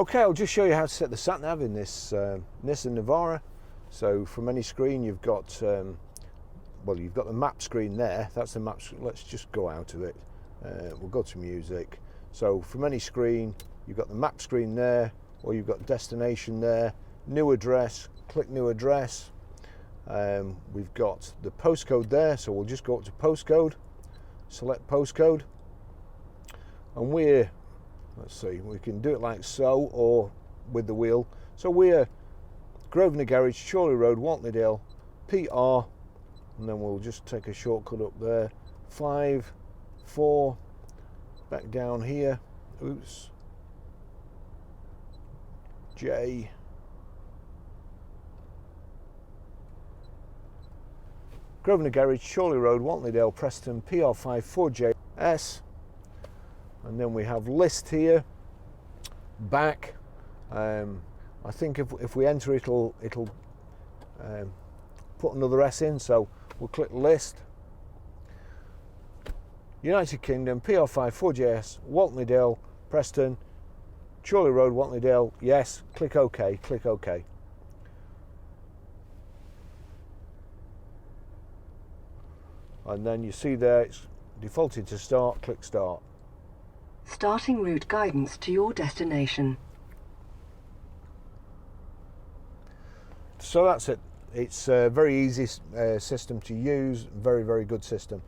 Okay, I'll just show you how to set the sat nav in this Nissan Navara. So from any screen you've got, you've got the map screen there. That's the map. Let's just go out of it. We'll go to music. So from any screen you've got the map screen there, or you've got destination there, new address, click new address. We've got the postcode there, so we'll just go up to postcode, select postcode, and let's see, we can do it like so or with the wheel. So we're Grosvenor Garage, Chorley Road, Wantleydale, PR, and then we'll just take a shortcut up there, 5, 4, back down here, oops, J, Grosvenor Garage, Chorley Road, Wantleydale, Preston, PR5 4JS, and then we have list here, back. I think if we enter it'll put another S in, so we'll click list. United Kingdom, PR5 4JS, Wantleydale, Preston, Chorley Road, Wantleydale, yes, click OK, click OK. And then you see there it's defaulted to start, click start. Starting route guidance to your destination. So that's it. It's a very easy system to use, very, very good system.